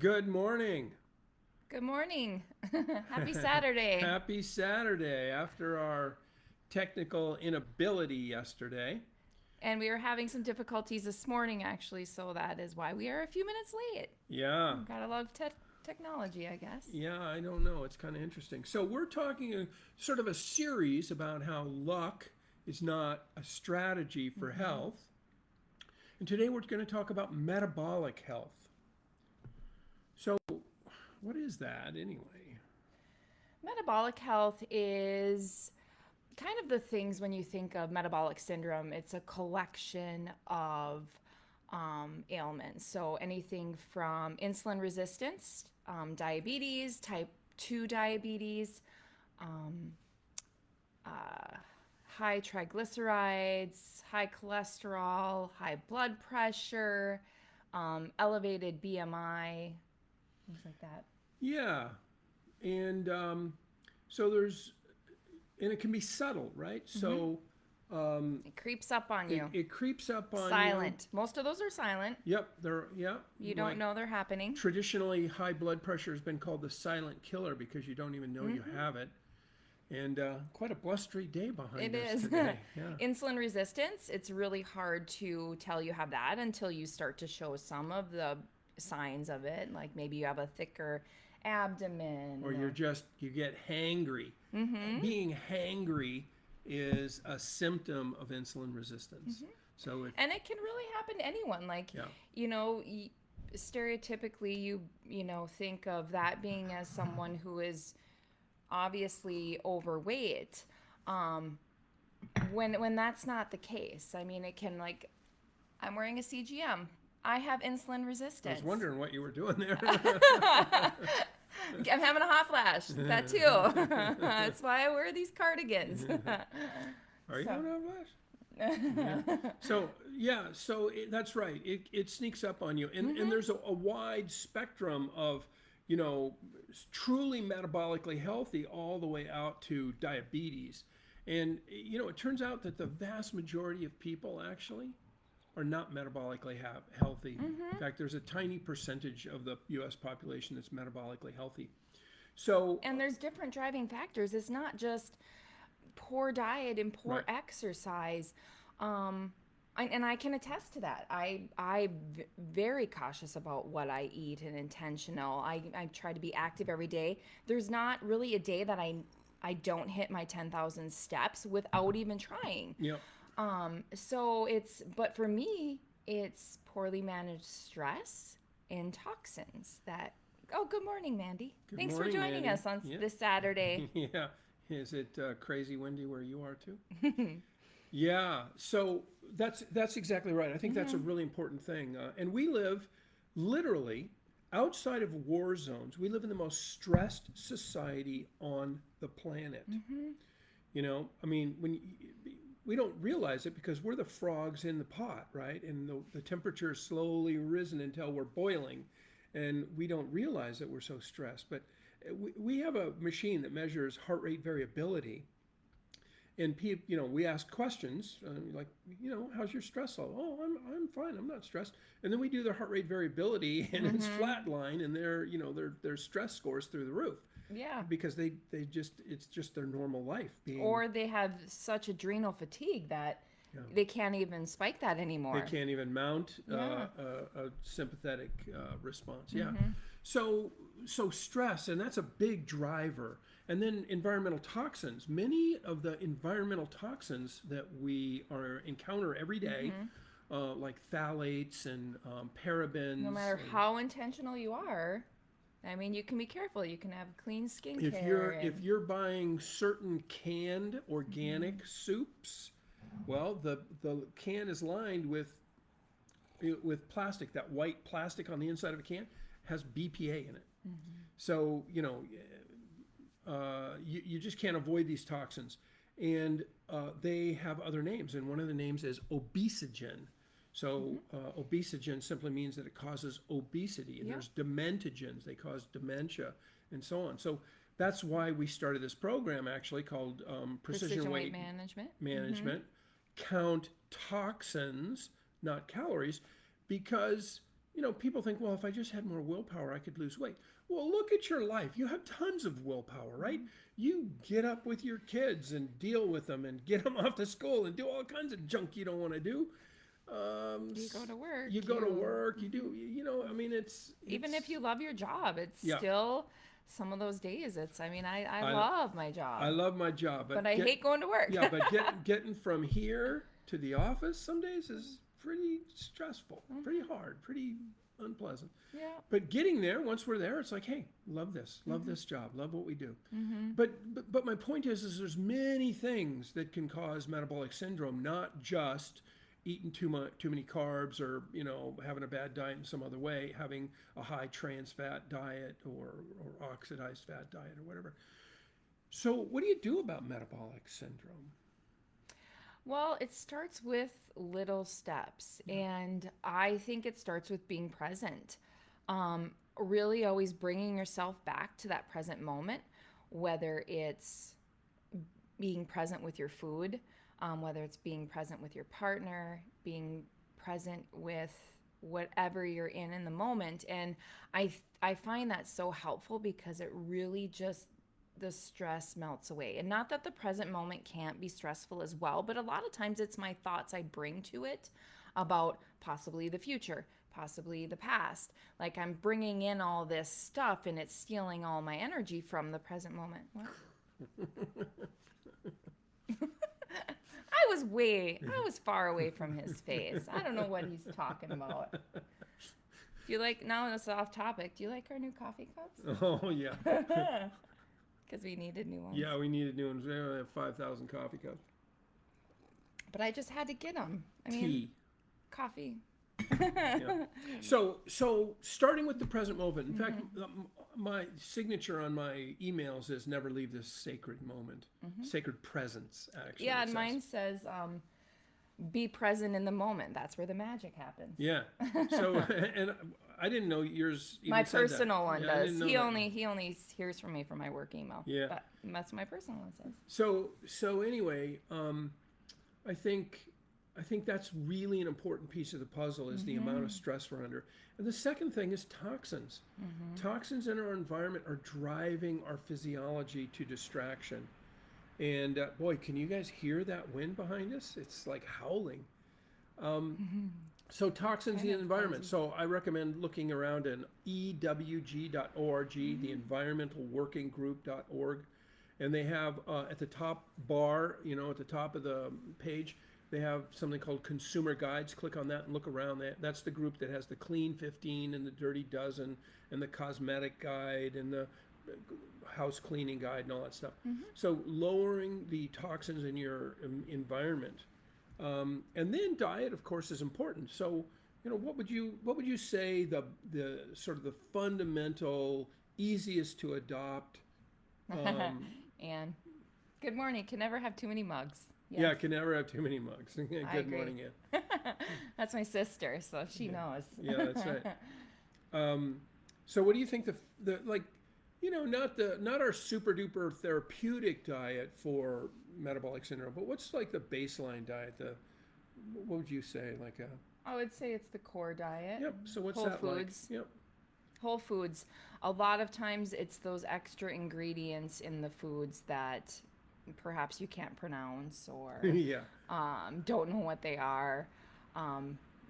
Good morning. Good morning. Happy Saturday. Happy Saturday after our technical inability yesterday. And we are having some difficulties this morning, actually, so that is why we are a few minutes late. Yeah. Gotta love technology, I guess. Yeah, I don't know. It's kind of interesting. So, we're talking sort of a series about how luck is not a strategy for health. And today we're going to talk about metabolic health. So, what is that anyway? Metabolic health is kind of the things when you think of metabolic syndrome, it's a collection of ailments. So anything from insulin resistance, diabetes, type 2 diabetes, um, high triglycerides, high cholesterol, high blood pressure, elevated BMI, things like that. Yeah. And so there's, and it can be subtle, right? So It creeps up on you. it creeps up on Silent. Most of those are silent. you. Yep, yeah. You don't know they're happening. Traditionally, high blood pressure has been called the silent killer because you don't even know you have it. And quite a blustery day behind It us is. today. Yeah. Insulin resistance, it's really hard to tell you have that until you start to show some of the signs of it. Like maybe you have a thicker abdomen. Or you get hangry. Being hangry is a symptom of insulin resistance. So if And it can really happen to anyone. Like, Yeah. you know, stereotypically, you think of that being as someone who is obviously overweight. When that's not the case, I mean, it can like, I'm wearing a CGM. I have insulin I resistance. was wondering what you were doing there. I'm having a hot flash. That too. That's why I wear these cardigans. Are you So- having a flash? So that's right. It sneaks up on you, and there's a wide spectrum of, truly metabolically healthy all the way out to diabetes, and it turns out that the vast majority of people actually are not metabolically healthy. In fact, there's a tiny percentage of the U.S. population that's metabolically healthy. So And there's different driving factors. It's not just poor diet and poor Right. exercise. And I can attest to that. I'm very cautious about what I eat and intentional. I try to be active every day. There's not really a day that I don't hit my 10,000 steps without even trying. Yep. But for me, it's poorly managed stress and toxins that. Oh, good morning, Mandy. Good Thanks morning, for joining Mandy. us on Yeah. this Saturday. Yeah. Is it crazy windy where you are too? Yeah. So that's exactly right. I think that's a really important thing. And we live literally outside of war zones. We live in the most stressed society on the planet. I mean, we don't realize it because we're the frogs in the pot, right? And the temperature has slowly risen until we're boiling, and we don't realize that we're so stressed. But we have a machine that measures heart rate variability, and we ask questions like, how's your stress level? Oh, I'm fine. I'm not stressed. And then we do their heart rate variability, and it's flatline, and their stress scores through the roof. Yeah. Because it's just their normal life being. Or they have such adrenal fatigue that Yeah. they can't even spike that anymore. They can't even mount Yeah. a sympathetic response. Yeah. So stress, and that's a big driver. And then environmental toxins. Many of the environmental toxins that we encounter every day, like phthalates and parabens. No matter and how intentional you are, I mean, you can be careful. You can have clean skincare. if you're buying certain canned organic soups, well, the can is lined with plastic. That white plastic on the inside of a can has BPA in it. So you just can't avoid these toxins, and they have other names. And one of the names is obesogen. So obesogen simply means that it causes obesity, and there's dementogens, they cause dementia, and so on. So that's why we started this program actually called Precision Weight Management. Count toxins, not calories, because people think, well, if I just had more willpower, I could lose weight. Well, look at your life. You have tons of willpower, right? You get up with your kids and deal with them and get them off to school and do all kinds of junk you don't want to do. You go to work. You go to work. You do, I mean, it's even if you love your job, it's Yeah. still some of those days. I love my job. I love my job, but I hate going to work. Yeah, but getting from here to the office some days is pretty stressful, pretty hard, pretty unpleasant. Yeah. But getting there, once we're there, it's like, hey, love this job, love what we do. But my point is there's many things that can cause metabolic syndrome, not just eating too many carbs or having a bad diet in some other way, having a high trans fat diet or oxidized fat diet or whatever. So what do you do about metabolic syndrome? Well, it starts with little steps, and I think it starts with being present. Really always bringing yourself back to that present moment, whether it's being present with your food, whether it's being present with your partner, being present with whatever you're in the moment. And I find that so helpful because it really just, the stress melts away. And not that the present moment can't be stressful as well, but a lot of times it's my thoughts I bring to it about possibly the future, possibly the past. Like I'm bringing in all this stuff and it's stealing all my energy from the present moment. What? I was far away from his face. I don't know what he's talking about. Do you like, now it's off topic, do you like our new coffee cups? Oh, yeah. Because we needed new ones. Yeah, we needed new ones. We only have 5,000 coffee cups. But I just had to get them. Tea. Coffee. Yeah. So starting with the present moment. In fact, my signature on my emails is never leave this sacred moment. Sacred presence, actually. Yeah, and mine says be present in the moment. That's where the magic happens. Yeah. So, and I didn't know yours even my said that. personal one Yeah, does. He only hears from me from my work email. Yeah. But that's what my personal one says. So anyway, I think that's really an important piece of the puzzle is the amount of stress we're under. And the second thing is toxins. Toxins in our environment are driving our physiology to distraction. And boy, can you guys hear that wind behind us? It's like howling. So toxins in the environment. So I recommend looking around in ewg.org, the environmentalworkinggroup.org. And they have at the top bar, at the top of the page, they have something called Consumer Guides. Click on that and look around. That's the group that has the Clean 15 and the Dirty Dozen and the Cosmetic Guide and the House Cleaning Guide and all that stuff. So lowering the toxins in your environment. And then diet, of course, is important. So, what would you say the sort of the fundamental, easiest to adopt? Anne, good morning. Can never have too many mugs. Yes. Yeah, can never have too many mugs. Good morning, Ann. That's my sister, so she knows. Yeah, that's right. So what do you think the like, not our super duper therapeutic diet for metabolic syndrome, but what's like the baseline diet? What would you say, like a? I would say it's the core diet. Yep. So what's Whole that foods. like? Yep. Whole foods. A lot of times it's those extra ingredients in the foods that perhaps you can't pronounce or Yeah. don't know what they are.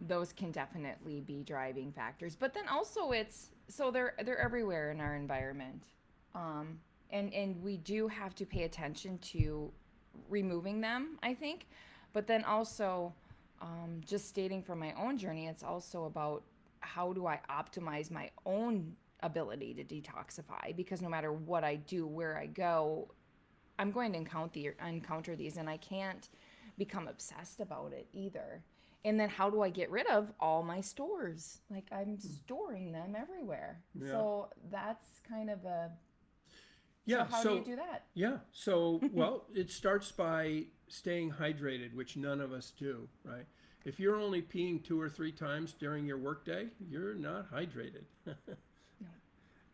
Those can definitely be driving factors. But then also they're everywhere in our environment. And we do have to pay attention to removing them, I think. But then also, just stating from my own journey, it's also about how do I optimize my own ability to detoxify? Because no matter what I do, where I go, I'm going to encounter these, and I can't become obsessed about it either. And then how do I get rid of all my stores? Like I'm storing them everywhere. Yeah. So that's kind of a... Yeah. So how do you do that? Yeah. So, well, it starts by staying hydrated, which none of us do, right? If you're only peeing 2 or 3 times during your workday, you're not hydrated.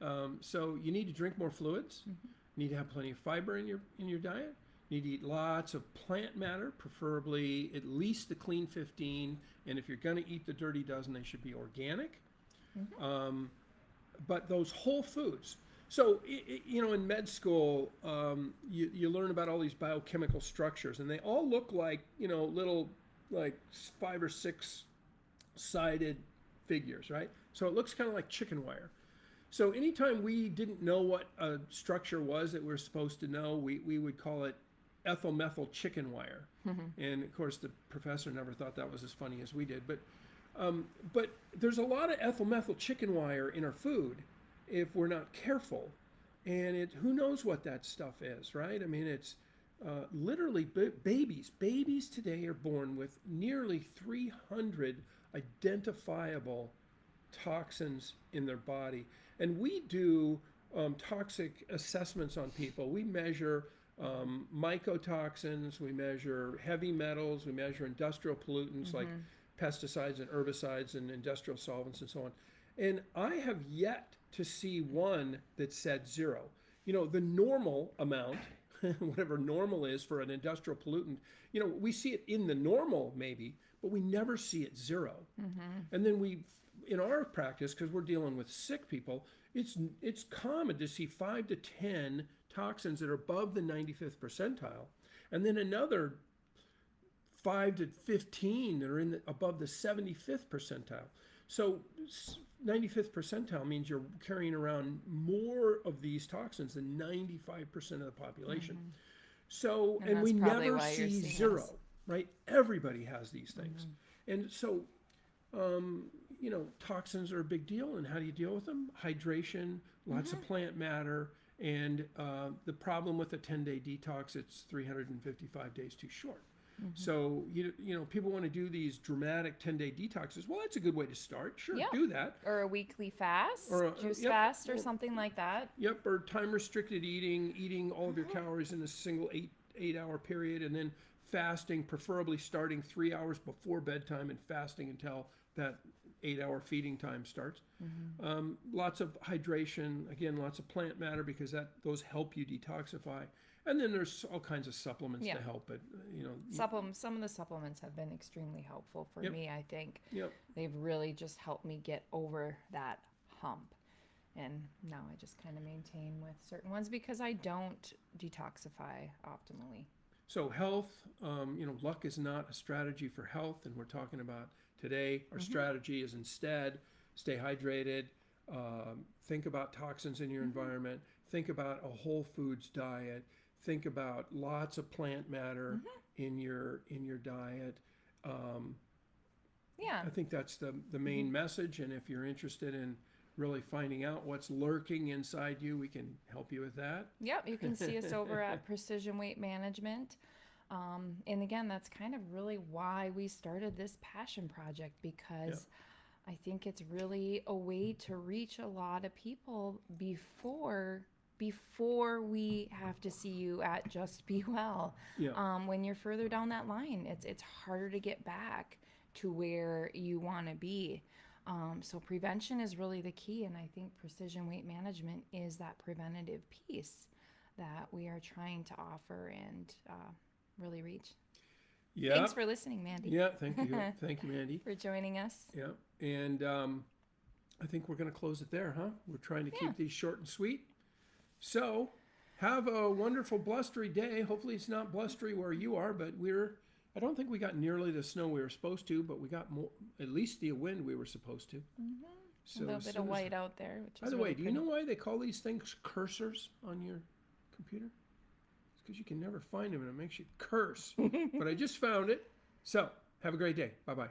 No. So you need to drink more fluids. You need to have plenty of fiber in your diet. You need to eat lots of plant matter, preferably at least the Clean 15. And if you're going to eat the Dirty Dozen, they should be organic. But those whole foods. So, you know, in med school, you learn about all these biochemical structures, and they all look like, you know, little, like 5 or 6 sided figures, right? So it looks kind of like chicken wire. So anytime we didn't know what a structure was that we're supposed to know, we would call it ethyl methyl chicken wire. And of course, the professor never thought that was as funny as we did. But there's a lot of ethyl methyl chicken wire in our food if we're not careful. And who knows what that stuff is, right? I mean, it's literally babies. Babies today are born with nearly 300 identifiable toxins in their body. And we do toxic assessments on people. We measure mycotoxins, we measure heavy metals, we measure industrial pollutants like pesticides and herbicides and industrial solvents and so on. And I have yet to see one that said 0. You know, the normal amount, whatever normal is for an industrial pollutant, you know, we see it in the normal maybe, but we never see it 0. And then in our practice, because we're dealing with sick people, it's common to see 5 to 10 toxins that are above the 95th percentile, and then another 5 to 15 that are above the 75th percentile. So 95th percentile means you're carrying around more of these toxins than 95% of the population. So, and we never see 0, right? Everybody has these things. And so, you know, toxins are a big deal, and how do you deal with them? Hydration, lots of plant matter, and the problem with a 10-day detox, it's 355 days too short. So, you know, people want to do these dramatic 10-day detoxes. Well, that's a good way to start. Sure, do that. Or a weekly fast, or a juice fast, or something like that. Yep, or time-restricted eating all of your calories in a single 8-hour period, and then fasting, preferably starting 3 hours before bedtime and fasting until that 8-hour feeding time starts. Lots of hydration, again, lots of plant matter because those help you detoxify. And then there's all kinds of supplements to help it. You know, some of the supplements have been extremely helpful for me. I think they've really just helped me get over that hump. And now I just kind of maintain with certain ones because I don't detoxify optimally. So health, you know, luck is not a strategy for health, and we're talking about today. Our strategy is instead stay hydrated, think about toxins in your environment, think about a whole foods diet, think about lots of plant matter in your diet. I think that's the main message, and if you're interested in really finding out what's lurking inside you, we can help you with that. Yep, you can see us over at Precision Weight Management. And again, that's kind of really why we started this passion project, because I think it's really a way to reach a lot of people before we have to see you at Just Be Well. When you're further down that line, it's harder to get back to where you want to be. So prevention is really the key, and I think Precision Weight Management is that preventative piece that we are trying to offer and really reach. Thanks for listening, Mandy. Thank you. Thank you, Mandy. For joining us. And I think we're going to close it there, huh? We're trying to keep these short and sweet. So have a wonderful blustery day. Hopefully it's not blustery where you are, but I don't think we got nearly the snow we were supposed to, but we got more, at least the wind we were supposed to. So a little bit of white out there. Which by the way, do you know why they call these things cursors on your computer? It's because you can never find them and it makes you curse. But I just found it. So have a great day. Bye-bye.